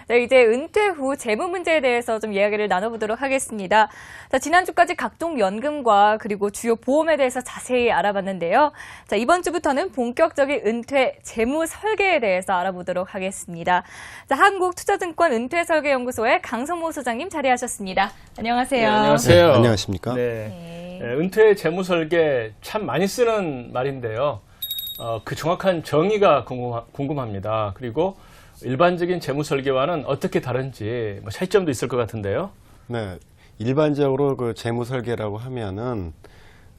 네, 이제 은퇴 후 재무 문제에 대해서 좀 이야기를 나눠보도록 하겠습니다. 자, 지난주까지 각종 연금과 그리고 주요 보험에 대해서 자세히 알아봤는데요. 자, 이번 주부터는 본격적인 은퇴 재무 설계에 대해서 알아보도록 하겠습니다. 자, 한국투자증권 은퇴설계연구소의 강성모 소장님 자리하셨습니다. 안녕하세요. 네, 안녕하세요. 네, 안녕하십니까? 네. 은퇴 재무 설계 참 많이 쓰는 말인데요. 그 정확한 정의가 궁금합니다. 그리고 일반적인 재무 설계와는 어떻게 다른지 차이점도 있을 것 같은데요. 네, 일반적으로 그 재무 설계라고 하면은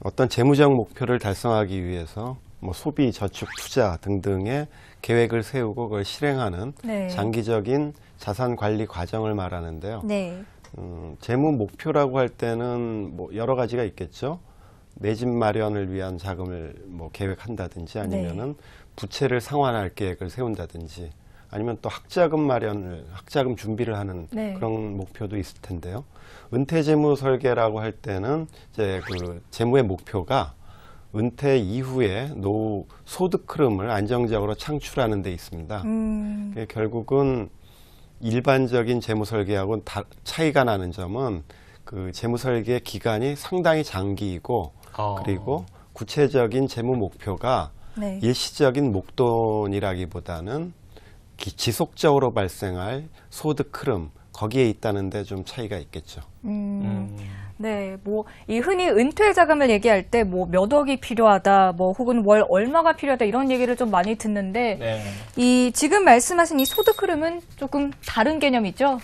어떤 재무적 목표를 달성하기 위해서 소비, 저축, 투자 등등의 계획을 세우고 그걸 실행하는 네. 장기적인 자산 관리 과정을 말하는데요. 네. 재무 목표라고 할 때는 여러 가지가 있겠죠. 내 집 마련을 위한 자금을 계획한다든지 아니면은 부채를 상환할 계획을 세운다든지 아니면 또 학자금 준비를 하는 그런 목표도 있을 텐데요. 은퇴 재무 설계라고 할 때는 이제 그 재무의 목표가 은퇴 이후에 노후 소득 흐름을 안정적으로 창출하는 데 있습니다. 결국은 일반적인 재무 설계하고는 차이가 나는 점은 그 재무 설계 기간이 상당히 장기이고 그리고 구체적인 재무 목표가 일시적인 목돈이라기보다는 지속적으로 발생할 소득 흐름 거기에 있다는 데 좀 차이가 있겠죠. 네, 이 흔히 은퇴 자금을 얘기할 때 몇 억이 필요하다, 혹은 월 얼마가 필요하다 이런 얘기를 좀 많이 듣는데 이 지금 말씀하신 이 소득 흐름은 조금 다른 개념이죠?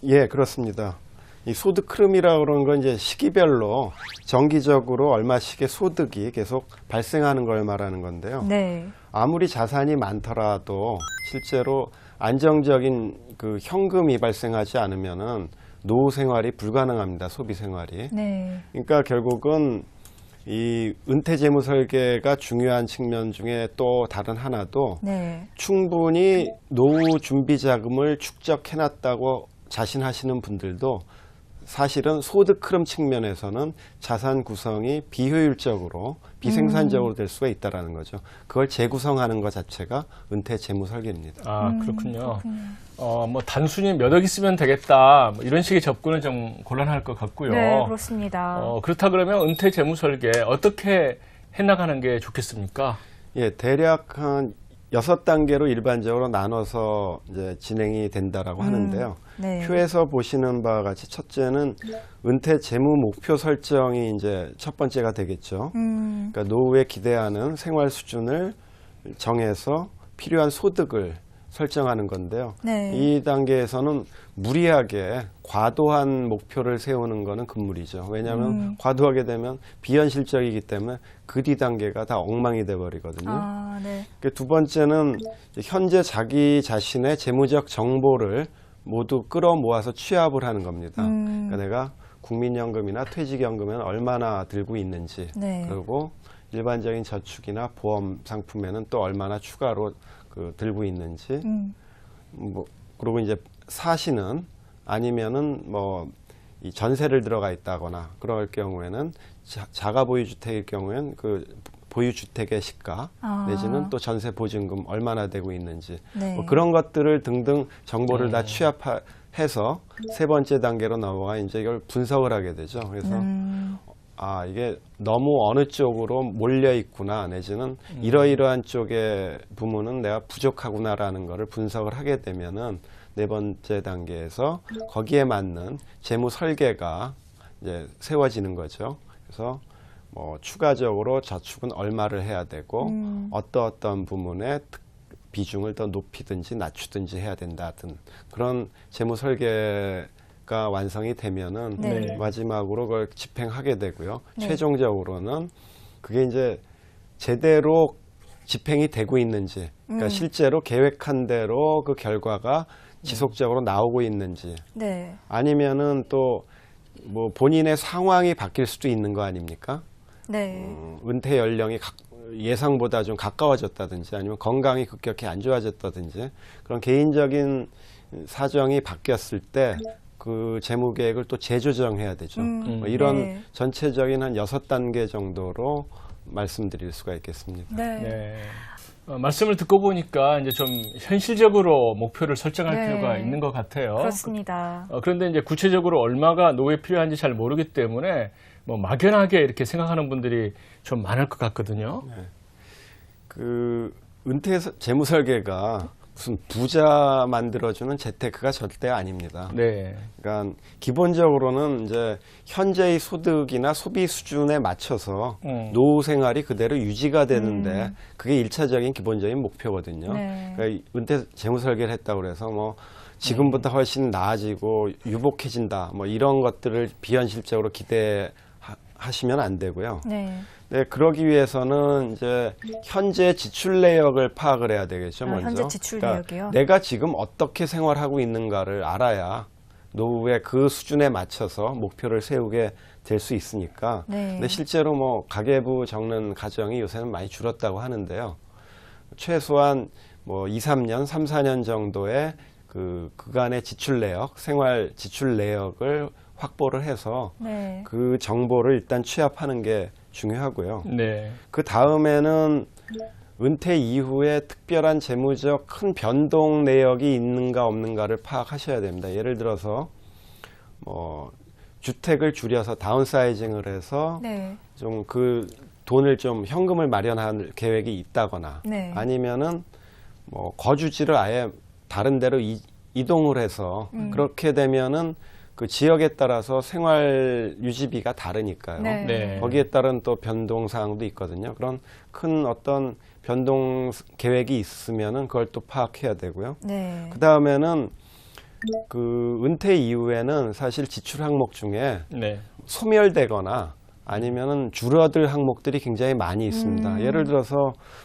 예, 그렇습니다. 이 소득 흐름이라고 그러는 건 이제 시기별로 정기적으로 얼마씩의 소득이 계속 발생하는 걸 말하는 건데요. 네. 아무리 자산이 많더라도 실제로 안정적인 그 현금이 발생하지 않으면은 노후 생활이 불가능합니다. 소비 생활이. 네. 그러니까 결국은 이 은퇴 재무 설계가 중요한 측면 중에 또 다른 하나도 충분히 노후 준비 자금을 축적해 놨다고 자신하시는 분들도 사실은 소득 흐름 측면에서는 자산 구성이 비효율적으로 비생산적으로 될 수가 있다라는 거죠. 그걸 재구성하는 것 자체가 은퇴 재무 설계입니다. 아, 그렇군요. 단순히 몇 억 있으면 되겠다 이런 식의 접근은 좀 곤란할 것 같고요. 네, 그렇습니다. 그렇다 그러면 은퇴 재무 설계 어떻게 해나가는 게 좋겠습니까? 예, 대략 한 6단계로 일반적으로 나눠서 이제 진행이 된다라고 하는데요. 표에서 보시는 바와 같이 첫째는 은퇴 재무 목표 설정이 이제 첫 번째가 되겠죠. 그러니까 노후에 기대하는 생활 수준을 정해서 필요한 소득을 설정하는 건데요. 이 단계에서는 무리하게 과도한 목표를 세우는 거는 금물이죠. 왜냐하면 과도하게 되면 비현실적이기 때문에 그 뒤 단계가 다 엉망이 돼버리거든요. 두 번째는 현재 자기 자신의 재무적 정보를 모두 끌어모아서 취합을 하는 겁니다. 그러니까 내가 국민연금이나 퇴직연금에는 얼마나 들고 있는지 그리고 일반적인 저축이나 보험 상품에는 또 얼마나 추가로 들고 있는지 그리고 이제 사시는 아니면은 이 전세를 들어가 있다거나 그럴 경우에는 자가 보유주택일 경우에는 그 보유주택의 시가 내지는 또 전세 보증금 얼마나 되고 있는지 그런 것들을 등등 정보를 다 취합해서 세 번째 단계로 넘어가 이제 이걸 분석을 하게 되죠. 그래서 이게 너무 어느 쪽으로 몰려 있구나 내지는 이러이러한 쪽의 부문은 내가 부족하구나라는 거를 분석을 하게 되면은 네 번째 단계에서 거기에 맞는 재무 설계가 이제 세워지는 거죠. 그래서 추가적으로 저축은 얼마를 해야 되고 어떤 부문의 비중을 더 높이든지 낮추든지 해야 된다 등 그런 재무 설계가 완성이 되면은 마지막으로 그걸 집행하게 되고요. 최종적으로는 그게 이제 제대로 집행이 되고 있는지, 그러니까 실제로 계획한 대로 그 결과가 지속적으로 나오고 있는지, 아니면은 또 본인의 상황이 바뀔 수도 있는 거 아닙니까? 은퇴 연령이 예상보다 좀 가까워졌다든지 아니면 건강이 급격히 안 좋아졌다든지 그런 개인적인 사정이 바뀌었을 때 그 재무 계획을 또 재조정해야 되죠. 뭐 이런 네. 전체적인 한 6단계 정도로 말씀드릴 수가 있겠습니다. 네. 네. 말씀을 듣고 보니까 이제 좀 현실적으로 목표를 설정할 네. 필요가 있는 것 같아요. 그렇습니다. 그런데 이제 구체적으로 얼마가 노후에 필요한지 잘 모르기 때문에 뭐 막연하게 이렇게 생각하는 분들이 좀 많을 것 같거든요. 그 은퇴 재무 설계가 무슨 부자 만들어주는 재테크가 절대 아닙니다. 네. 그러니까 기본적으로는 이제 현재의 소득이나 소비 수준에 맞춰서 노후 생활이 그대로 유지가 되는데 그게 일차적인 기본적인 목표거든요. 네. 그러니까 은퇴 재무 설계를 했다고 그래서 뭐 지금보다 훨씬 나아지고 유복해진다 뭐 이런 것들을 비현실적으로 기대하시면 안 되고요. 네. 네, 그러기 위해서는 이제 현재 지출 내역을 파악을 해야 되겠죠, 먼저. 현재 지출 내역이요? 내가 지금 어떻게 생활하고 있는가를 알아야 노후에 그 수준에 맞춰서 목표를 세우게 될 수 있으니까. 네. 근데 실제로 뭐 가계부 적는 가정이 요새는 많이 줄었다고 하는데요. 최소한 뭐 2, 3년, 3, 4년 정도의 그간의 지출 내역, 생활 지출 내역을 확보를 해서 네. 그 정보를 일단 취합하는 게 중요하고요. 네. 그 다음에는 은퇴 이후에 특별한 재무적 큰 변동 내역이 있는가 없는가를 파악하셔야 됩니다. 예를 들어서 뭐 주택을 줄여서 다운사이징을 해서 네. 좀 그 돈을 좀 현금을 마련할 계획이 있다거나 네. 아니면은 뭐 거주지를 아예 다른 데로 이동을 해서 그렇게 되면은 그 지역에 따라서 생활 유지비가 다르니까요. 네. 네. 거기에 따른 또 변동 사항도 있거든요. 그런 큰 어떤 변동 계획이 있으면은 그걸 또 파악해야 되고요. 네. 그 다음에는 그 은퇴 이후에는 사실 지출 항목 중에 네. 소멸되거나 아니면은 줄어들 항목들이 굉장히 많이 있습니다. 예를 들어서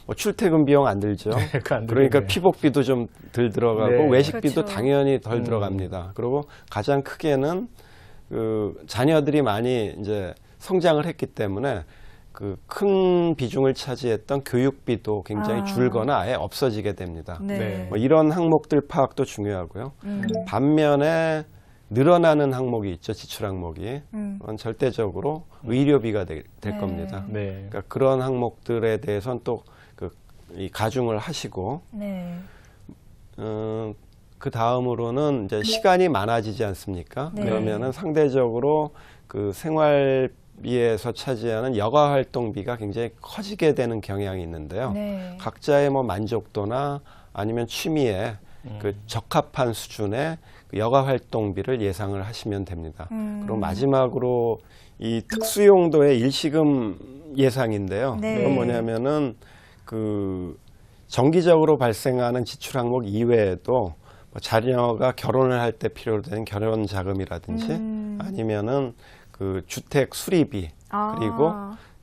뭐 출퇴근 비용 안 들죠. 그거 안 그러니까 되겠네요. 피복비도 좀 덜 들어가고 네. 외식비도 그렇죠. 당연히 덜 들어갑니다. 그리고 가장 크게는 그 자녀들이 많이 이제 성장을 했기 때문에 그 큰 비중을 차지했던 교육비도 굉장히 줄거나 아예 없어지게 됩니다. 네. 네. 뭐 이런 항목들 파악도 중요하고요. 반면에 늘어나는 항목이 있죠. 지출 항목이. 그건 절대적으로 의료비가 될 네. 겁니다. 네. 그러니까 그런 항목들에 대해서는 또 이 가중을 하시고 네. 그 다음으로는 이제 시간이 많아지지 않습니까? 네. 그러면은 상대적으로 그 생활비에서 차지하는 여가 활동비가 굉장히 커지게 되는 경향이 있는데요. 네. 각자의 뭐 만족도나 아니면 취미에 그 적합한 수준의 그 여가 활동비를 예상을 하시면 됩니다. 그리고 마지막으로 이 특수용도의 일시금 예상인데요. 네. 그건 뭐냐면은 그 정기적으로 발생하는 지출 항목 이외에도 뭐 자녀가 결혼을 할 때 필요로 되는 결혼 자금이라든지 아니면은 그 주택 수리비 그리고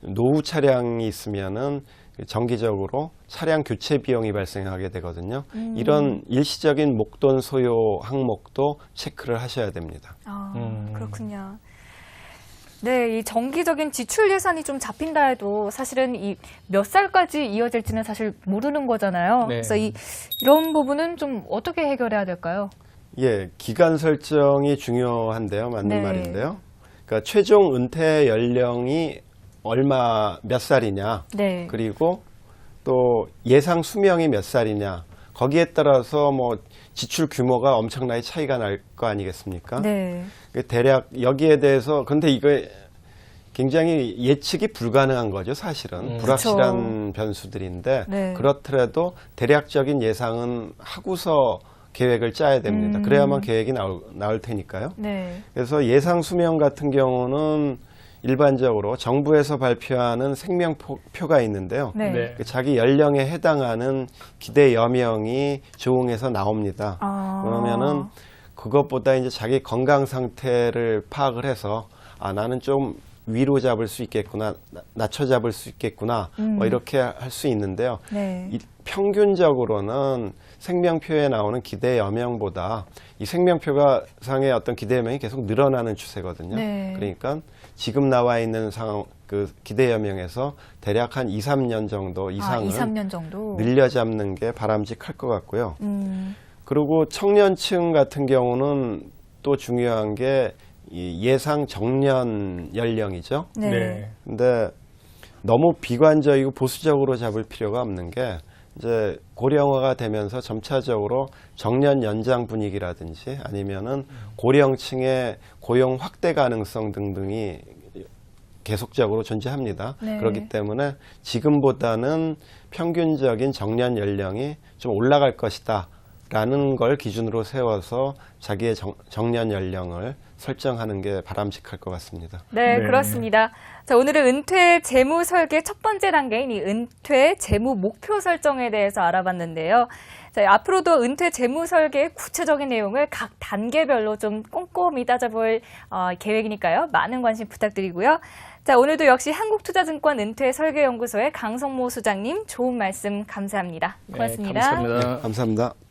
노후 차량이 있으면은 정기적으로 차량 교체 비용이 발생하게 되거든요. 이런 일시적인 목돈 소요 항목도 체크를 하셔야 됩니다. 그렇군요. 네, 이 정기적인 지출 예산이 좀 잡힌다 해도 사실은 이 몇 살까지 이어질지는 사실 모르는 거잖아요. 네. 그래서 이런 부분은 좀 어떻게 해결해야 될까요? 예, 기간 설정이 중요한데요. 맞는 네. 말인데요. 그러니까 최종 은퇴 연령이 몇 살이냐, 네. 그리고 또 예상 수명이 몇 살이냐, 거기에 따라서 뭐 지출 규모가 엄청나게 차이가 날 거 아니겠습니까? 네. 대략 여기에 대해서 근데 이거 굉장히 예측이 불가능한 거죠, 사실은. 불확실한 변수들인데 네. 그렇더라도 대략적인 예상은 하고서 계획을 짜야 됩니다. 그래야만 계획이 나올 테니까요. 네. 그래서 예상 수명 같은 경우는 일반적으로 정부에서 발표하는 생명표가 있는데요. 네. 네. 그 자기 연령에 해당하는 기대 여명이 조응해서 나옵니다. 그러면은 그것보다 이제 자기 건강 상태를 파악을 해서 나는 좀 위로 잡을 수 있겠구나, 낮춰 잡을 수 있겠구나, 뭐 이렇게 할 수 있는데요. 네. 평균적으로는 생명표에 나오는 기대 여명보다 이 생명표가 상의 어떤 기대 여명이 계속 늘어나는 추세거든요. 네. 그러니까 지금 나와 있는 상황, 그 기대 여명에서 대략 한 2, 3년 정도 이상은 2, 3년 정도. 늘려잡는 게 바람직할 것 같고요. 그리고 청년층 같은 경우는 또 중요한 게 이 예상 정년 연령이죠. 네. 근데 너무 비관적이고 보수적으로 잡을 필요가 없는 게 이제 고령화가 되면서 점차적으로 정년 연장 분위기라든지 아니면은 고령층의 고용 확대 가능성 등등이 계속적으로 존재합니다. 네. 그렇기 때문에 지금보다는 평균적인 정년 연령이 좀 올라갈 것이다 라는 걸 기준으로 세워서 자기의 정년 연령을 설정하는 게 바람직할 것 같습니다. 네, 네. 그렇습니다. 자, 오늘은 은퇴 재무 설계 첫 번째 단계인 이 은퇴 재무 목표 설정에 대해서 알아봤는데요. 자, 앞으로도 은퇴 재무 설계의 구체적인 내용을 각 단계별로 좀 꼼꼼히 따져볼 계획이니까요. 많은 관심 부탁드리고요. 자, 오늘도 역시 한국투자증권 은퇴설계연구소의 강성모 소장님 좋은 말씀 감사합니다. 고맙습니다. 네, 감사합니다. 감사합니다.